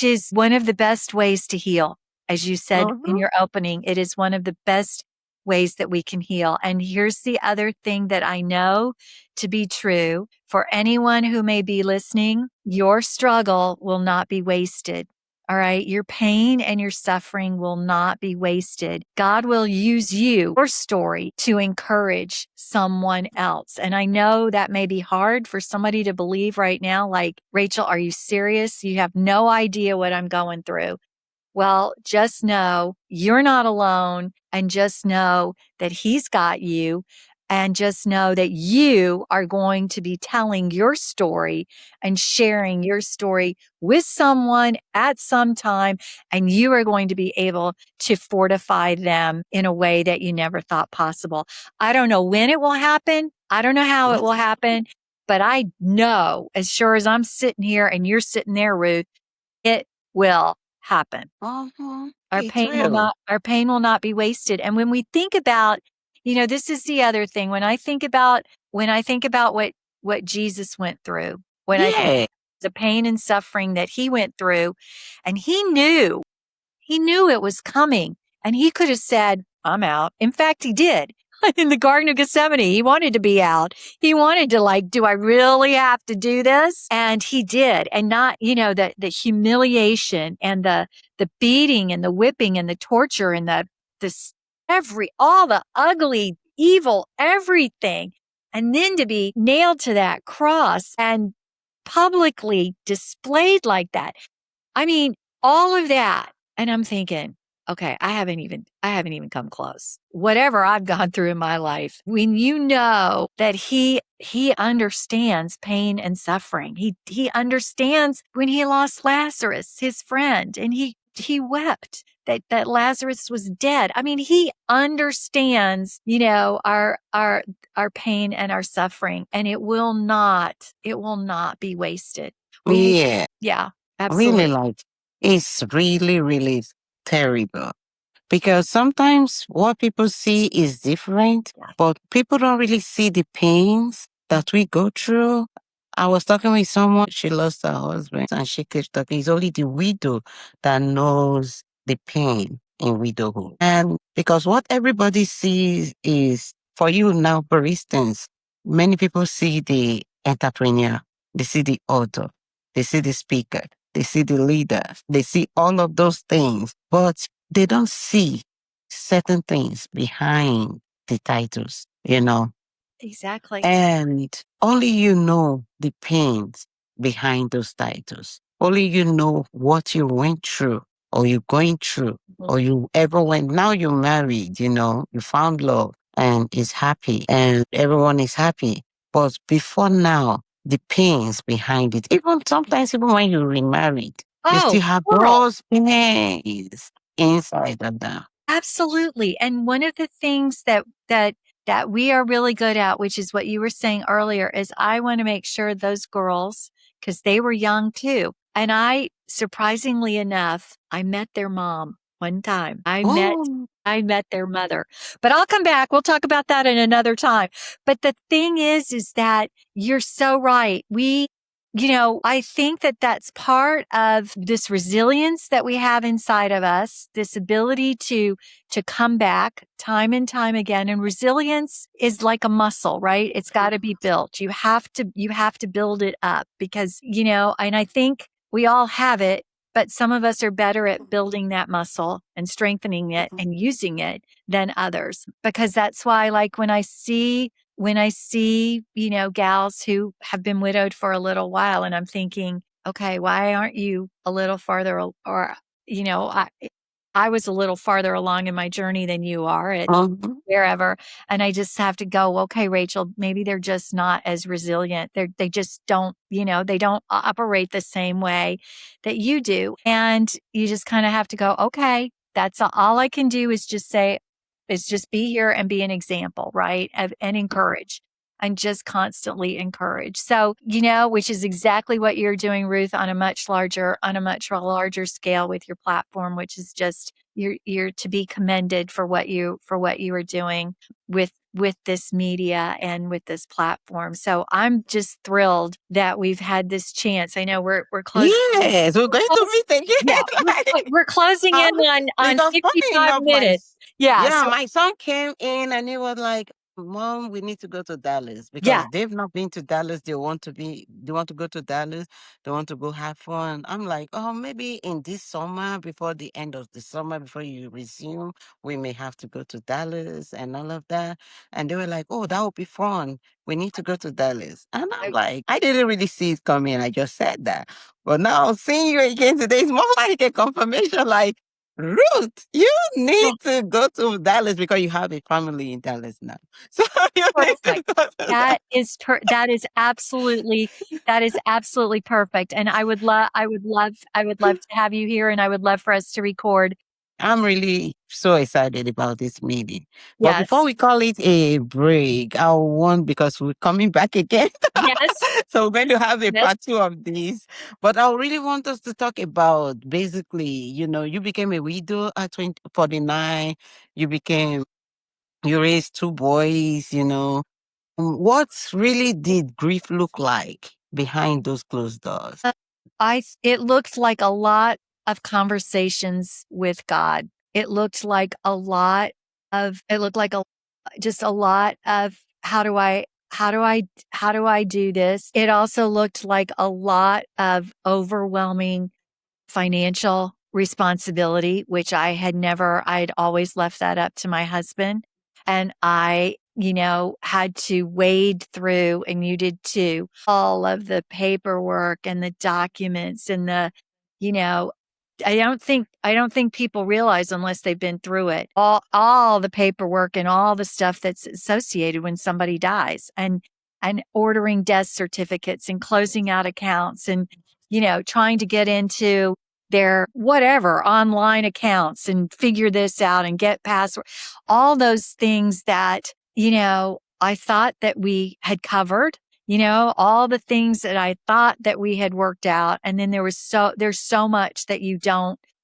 is one of the best ways to heal. As you said in Mhm. your opening, it is one of the best ways that we can heal. And here's the other thing that I know to be true for anyone who may be listening, your struggle will not be wasted. All right. Your pain and your suffering will not be wasted. God will use your story to encourage someone else. And I know that may be hard for somebody to believe right now. Like, Rachel, are you serious? You have no idea what I'm going through. Well, just know you're not alone, and just know that He's got you, and just know that you are going to be telling your story and sharing your story with someone at some time, and you are going to be able to fortify them in a way that you never thought possible. I don't know when it will happen. I don't know how it will happen, but I know, as sure as I'm sitting here and you're sitting there, Ruth, it will happen. Uh-huh. Our It pain will will. not be wasted. And when we think about, this is the other thing. When I think about what Jesus went through, when I think Yeah. the pain and suffering that He went through, and he knew it was coming, and He could have said, I'm out. In fact, He did. In the Garden of Gethsemane, He wanted to be out. He wanted to, like, do I really have to do this? And He did. And not, the humiliation and the beating and the whipping and the torture and this all the ugly, evil, everything. And then to be nailed to that cross and publicly displayed like that. I mean, all of that. And I'm thinking, okay, I haven't even come close. Whatever I've gone through in my life, when you know that he understands pain and suffering. He understands when He lost Lazarus, his friend, and he wept that Lazarus was dead. I mean, He understands, our pain and our suffering, and it will not be wasted. Yeah. Yeah, Really, absolutely. like, it's really, really terrible. Because sometimes what people see is different, Yeah. but people don't really see the pains that we go through. I was talking with someone, she lost her husband, and she kept talking. It's only the widow that knows the pain in widowhood. And because what everybody sees is, for you now, for instance, many people see the entrepreneur, they see the author, they see the speaker, they see the leader, they see all of those things, but they don't see certain things behind the titles. Exactly. And only you know the pains behind those titles. Only you know what you went through or you're going through Mhm. or you ever went. Now you're married, you found love and is happy and everyone is happy. But before now, the pains behind it, even sometimes, even when you remarried, you Oh, still have girl. those pains inside of them. Absolutely. And one of the things that we are really good at, which is what you were saying earlier, is I want to make sure those girls because they were young too. And surprisingly enough, I met their mom one time. Oh, I met their mother. But I'll come back. We'll talk about that in another time. But the thing is that you're so right. I think that that's part of this resilience that we have inside of us, this ability to come back time and time again. And resilience is like a muscle, right? It's got to be built. You have to build it up because, and I think we all have it, but some of us are better at building that muscle and strengthening it and using it than others. Because that's why, like, when I see, gals who have been widowed for a little while, and I'm thinking, okay, why aren't you a little farther, or, I was a little farther along in my journey than you are at mhm. wherever. And I just have to go, okay, Rachel, maybe they're just not as resilient. They just don't, they don't operate the same way that you do. And you just kind of have to go, okay, that's all I can do is just say, is just be here and be an example, right? And encourage. And just constantly encourage. So, which is exactly what you're doing, Ruth, on a much larger scale with your platform, which is just you're to be commended for what you are doing with this media and with this platform. So I'm just thrilled that we've had this chance. I know we're closing. Yes, we're going to meet Yeah, again. Like, we're closing in on because funny 55 enough, minutes. Yeah. So my son came in and he was like, "Mom, we need to go to Dallas yeah, because they've not been to Dallas. They want to go to Dallas. They want to go have fun." I'm like, "Oh, maybe in this summer, before the end of the summer, before you resume, we may have to go to Dallas and all of that." And they were like, "Oh, that would be fun. We need to go to Dallas." And I'm like, I didn't really see it coming. I just said that. But now seeing you again today is more like a confirmation, like, Ruth, you need to go to Dallas because you have a family in Dallas now. So you need to perfect. go to that. That is absolutely perfect. And I would love to have you here, and I would love for us to record. I'm really so excited about this meeting. But before Yes. we call it a break, I want, because we're coming back again. Yes. So we're going to have a Yes. part two of this. But I really want us to talk about basically, you became a widow at 49. You raised two boys. What really did grief look like behind those closed doors? It looked like a lot of conversations with God. It looked like it looked like just a lot of how do I do this? It also looked like a lot of overwhelming financial responsibility, which I'd always left that up to my husband. And I, had to wade through, and you did too, all of the paperwork and the documents and you know, I don't think people realize unless they've been through it. All the paperwork and all the stuff that's associated when somebody dies, and ordering death certificates and closing out accounts, and trying to get into their whatever online accounts and figure this out and get password, all those things that, I thought that we had covered, all the things that I thought that we had worked out. And then there's so much that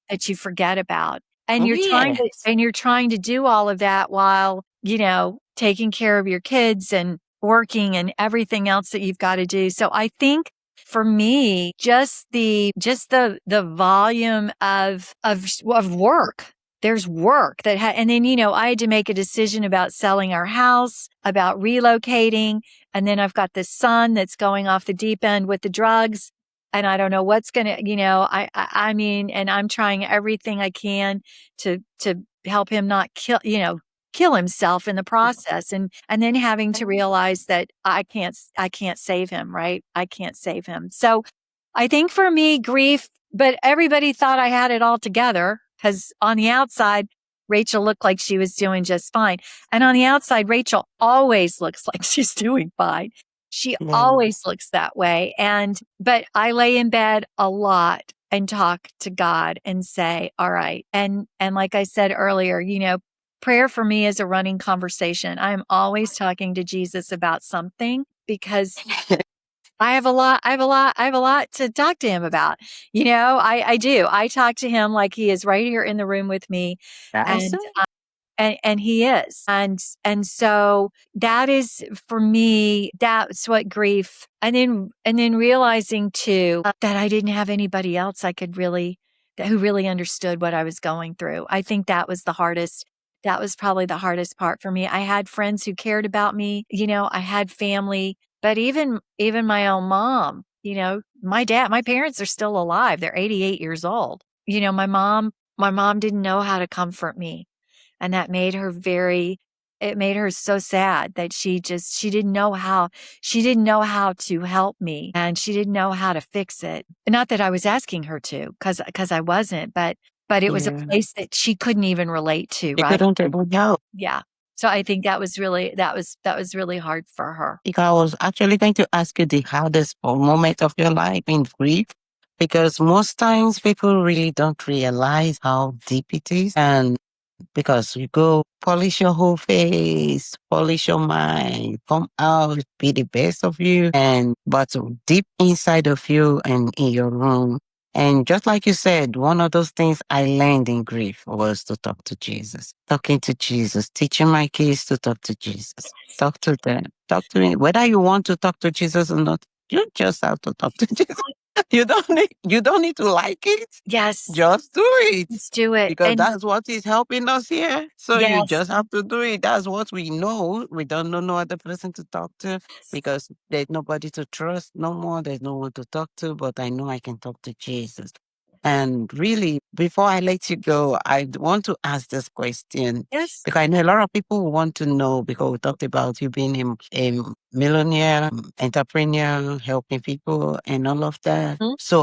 that you forget about. And Yes. you're trying to do all of that while, taking care of your kids and working and everything else that you've got to do. So I think for me, just the volume of work. There's work and then, I had to make a decision about selling our house, about relocating. And then I've got this son that's going off the deep end with the drugs. And I don't know what's going to, I mean, and I'm trying everything I can to help him not kill himself in the process, and then having to realize that I can't save him, right? I can't save him. So I think for me, grief, but everybody thought I had it all together, because on the outside, Rachel looked like she was doing just fine. And on the outside, Rachel always looks like she's doing fine. She Yeah. always looks that way. But I lay in bed a lot and talk to God and say, all right. And like I said earlier, prayer for me is a running conversation. I'm always talking to Jesus about something, because I have a lot to talk to him about. I do. I talk to him like he is right here in the room with me. That's And it. and he is. And so that is for me, that's what grief, and then realizing too that I didn't have anybody else I could really that who really understood what I was going through. I think that was the hardest. That was probably the hardest part for me. I had friends who cared about me, I had family, but even my own mom, my parents are still alive. They're 88 years old. My mom didn't know how to comfort me. And that made her it made her so sad that she didn't know how to help me, and she didn't know how to fix it. Not that I was asking her to, cause I wasn't, but it was a Yeah. place that she couldn't even relate to, You right? couldn't able to help. Yeah. So I think that was really hard for her. Because I was actually going to ask you the hardest moment of your life in grief, because most times people really don't realize how deep it is. And because you go polish your whole face, polish your mind, come out, be the best of you, and but deep inside of you and in your room. And just like you said, one of those things I learned in grief was to talk to Jesus, talking to Jesus, teaching my kids to talk to Jesus, talk to them, talk to me. Whether you want to talk to Jesus or not, you just have to talk to Jesus. You don't need to like it. Yes. Just do it Let's do it. because And that's what is helping us here. So you yes. just have to do it. That's what we know. We don't know no other person to talk to because there's nobody to trust no more. There's no one to talk to, but I know I can talk to Jesus. And really, before I let you go, I want to ask this question Yes. because I know a lot of people want to know because we talked about you being a millionaire, entrepreneur, helping people and all of that. Mhm. So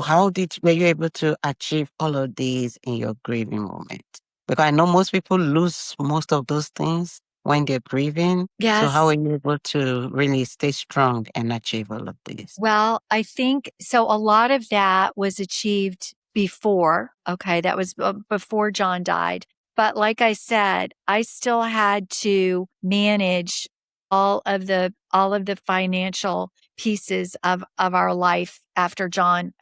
were you able to achieve all of these in your grieving moment? Because I know most people lose most of those things when they're grieving. So Yes. how are you able to really stay strong and achieve all of this? Well, I think so. A lot of that was achieved before. Okay. That was before John died. But like I said, I still had to manage all of the financial pieces of our life after John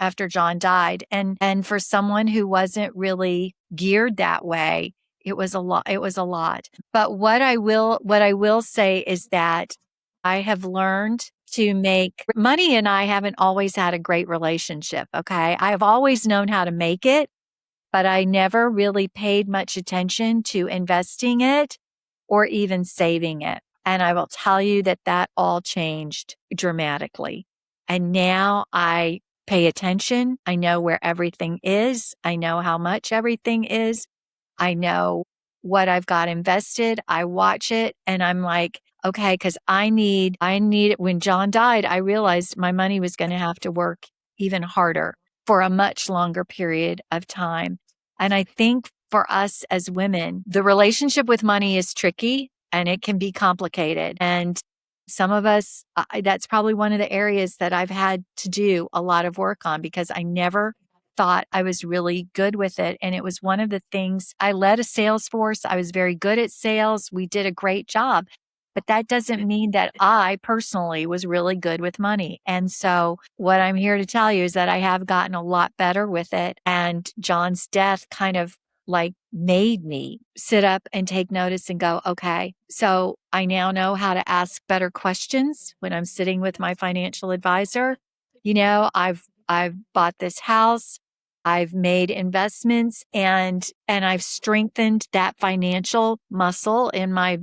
died. And for someone who wasn't really geared that way, it was a lot. But what I will say is that I have learned to make money, and I haven't always had a great relationship. Okay. I have always known how to make it, but I never really paid much attention to investing it or even saving it. And I will tell you that that all changed dramatically. And now I pay attention. I know where everything is. I know how much everything is. I know what I've got invested. I watch it and I'm like, okay, because I need it. When John died, I realized my money was going to have to work even harder for a much longer period of time. And I think for us as women, the relationship with money is tricky and it can be complicated. And some of us, that's probably one of the areas that I've had to do a lot of work on because I never thought I was really good with it. And it was one of the things I led a sales force. I was very good at sales. We did a great job. But that doesn't mean that I personally was really good with money. And so, what I'm here to tell you is that I have gotten a lot better with it. And John's death kind of like made me sit up and take notice and go, okay, so I now know how to ask better questions when I'm sitting with my financial advisor. I've bought this house. I've made investments and I've strengthened that financial muscle in my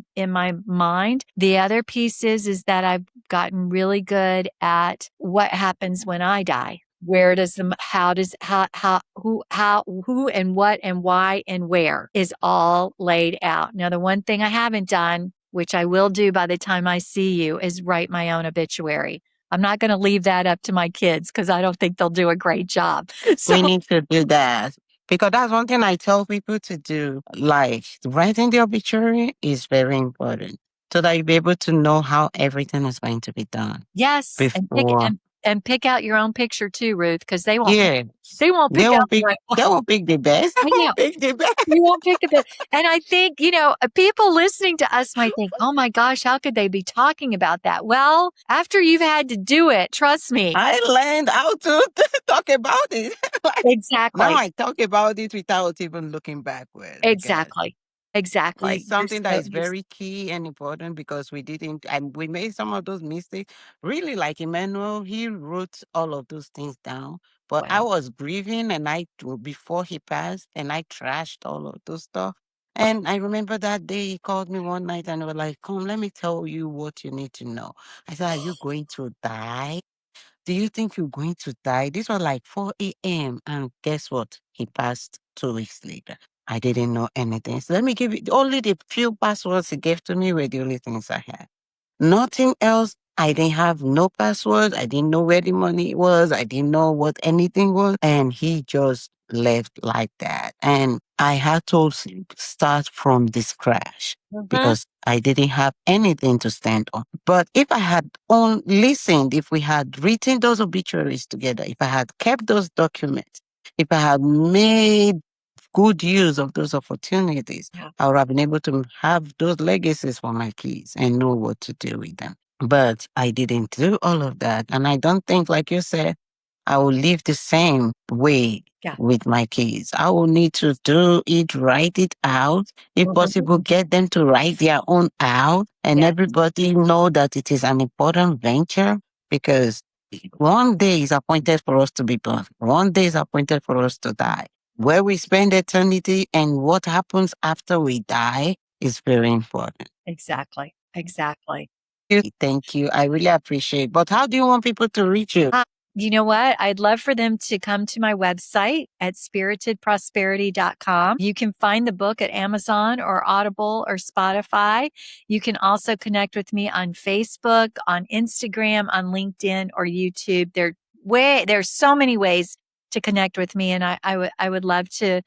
mind. The other piece is that I've gotten really good at what happens when I die. Where does the how does how who and what and why and where is all laid out. Now the one thing I haven't done, which I will do by the time I see you, is write my own obituary. I'm not going to leave that up to my kids because I don't think they'll do a great job. So, We need to do that because that's one thing I tell people to do. Like writing the obituary is very important so that you'll be able to know how everything is going to be done yes, and pick before. and pick out your own picture too, Ruth, because they won't Yeah. they won't pick They out won't the pick right one. they won't pick the best. They I know. won't pick the best. You won't pick the best. And I think, people listening to us might think, oh my gosh, how could they be talking about that? Well, after you've had to do it, trust me. I learned how to talk about it. Like, now Exactly. I talk about it without even looking backward because Exactly. Exactly. it's You're something that so is very key and important because we didn't, and we made some of those mistakes. Really, like Emmanuel, he wrote all of those things down. But I wow. was grieving, and before he passed, and I trashed all of those stuff. And I remember that day he called me one night and was like, "Come, let me tell you what you need to know." I said, "Are you going to die? Do you think you're going to die?" This was like 4 a.m. And guess what? He passed 2 weeks later. I didn't know anything. So let me give you only the few passwords he gave to me were the only things I had. Nothing else. I didn't have no password. I didn't know where the money was. I didn't know what anything was. And he just left like that. And I had to start from this crash Mhm. because I didn't have anything to stand on. But if I had listened, if we had written those obituaries together, if I had kept those documents, if I had made good use of those opportunities, Yeah. I would have been able to have those legacies for my kids and know what to do with them. But I didn't do all of that. And I don't think, like you said, I will live the same way Yeah. with my kids. I will need to do it, write it out. If Mhm. possible, get them to write their own out and Yes. everybody know that it is an important venture because one day is appointed for us to be born. One day is appointed for us to die. Where we spend eternity and what happens after we die is very important. Exactly. Exactly. Thank you. I really appreciate. But how do you want people to reach you? You know what? I'd love for them to come to my website at spiritedprosperity.com. You can find the book at Amazon or Audible or Spotify. You can also connect with me on Facebook, on Instagram, on LinkedIn or YouTube. There's so many ways to connect with me. And I would love to,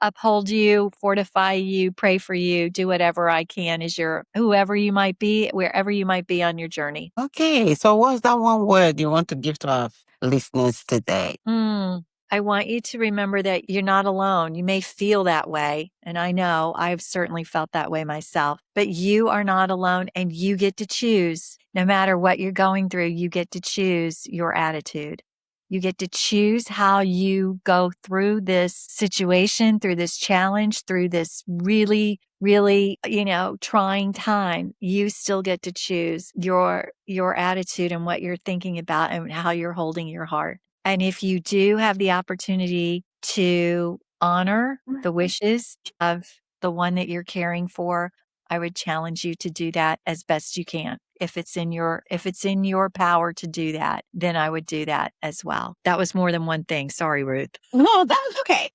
uphold you, fortify you, pray for you, do whatever I can as whoever you might be, wherever you might be on your journey. Okay. So what's that one word you want to give to our listeners today? I want you to remember that you're not alone. You may feel that way. And I know I've certainly felt that way myself, but you are not alone and you get to choose. No matter what you're going through, you get to choose your attitude. You get to choose how you go through this situation, through this challenge, through this really, really, trying time. You still get to choose your attitude and what you're thinking about and how you're holding your heart. And if you do have the opportunity to honor the wishes of the one that you're caring for, I would challenge you to do that as best you can. If it's in your power to do that, then I would do that as well. That was more than one thing. Sorry, Ruth. No, that's okay.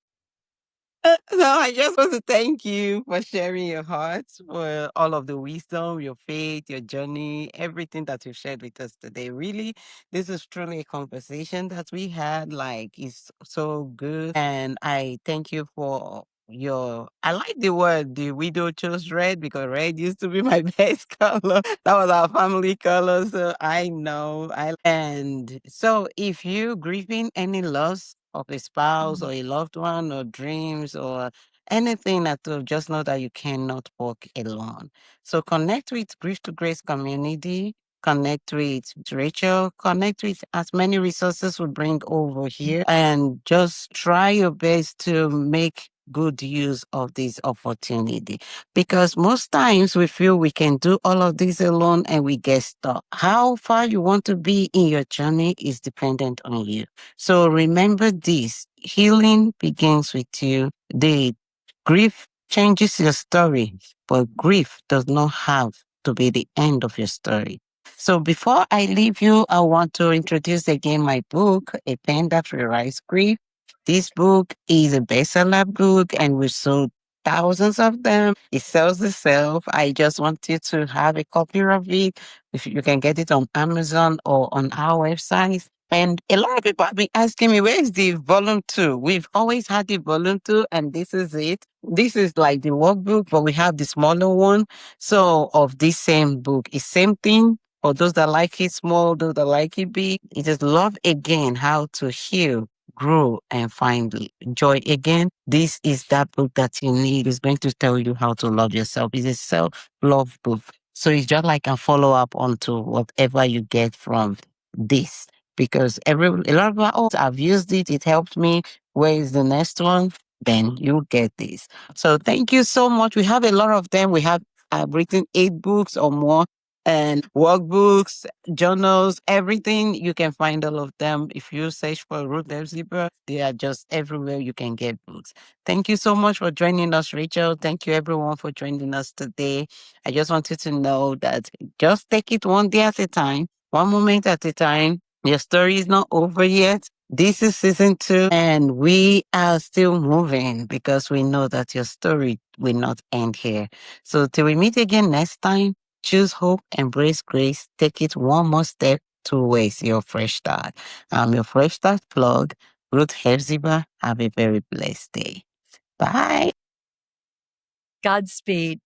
So I just want to thank you for sharing your heart, for all of the wisdom, your faith, your journey, everything that you've shared with us today. Really, this is truly a conversation that we had. Like, it's so good. And I thank you for I like the word, the widow chose red because red used to be my best color. That was our family color. So I know. And so if you grieving any loss of a spouse or a loved one or dreams or anything at all, just know that you cannot walk alone. So connect with Grief to Grace community, connect with Rachel, connect with as many resources we bring over here, and just try your best to make good use of this opportunity. Because most times we feel we can do all of this alone and we get stuck. How far you want to be in your journey is dependent on you. So remember this, healing begins with you. The grief changes your story, but grief does not have to be the end of your story. So before I leave you, I want to introduce again my book, A Pen That Rewrites Grief. This book is a bestseller book and we sold thousands of them. It sells itself. I just want you to have a copy of it. If you can get it on Amazon or on our website. And a lot of people have been asking me, where is the volume two? We've always had the volume two, and this is it. This is like the workbook, but we have the smaller one. So of this same book, it's same thing, For those that like it small, those that like it big, it is Love Again, How to Heal, Grow, and Find Joy Again. This is that book that you need. It's going to tell you how to love yourself. It's a self-love book. So it's just like a follow-up onto whatever you get from this. Because a lot of I've used it, it helped me. Where is the next one? Then you get this. So thank you so much. We have a lot of them. We have I've written 8 books or more and workbooks, journals, everything. You can find all of them. If you search for Ruth F. Zipper, they are just everywhere you can get books. Thank you so much for joining us, Rachel. Thank you everyone for joining us today. I just wanted to know that just take it one day at a time, one moment at a time. Your story is not over yet. This is season 2, and we are still moving because we know that your story will not end here. So, till we meet again next time, choose hope, embrace grace, take it one more step towards your fresh start. I'm your fresh start plug, Ruth Herziba. Have a very blessed day. Bye. Godspeed.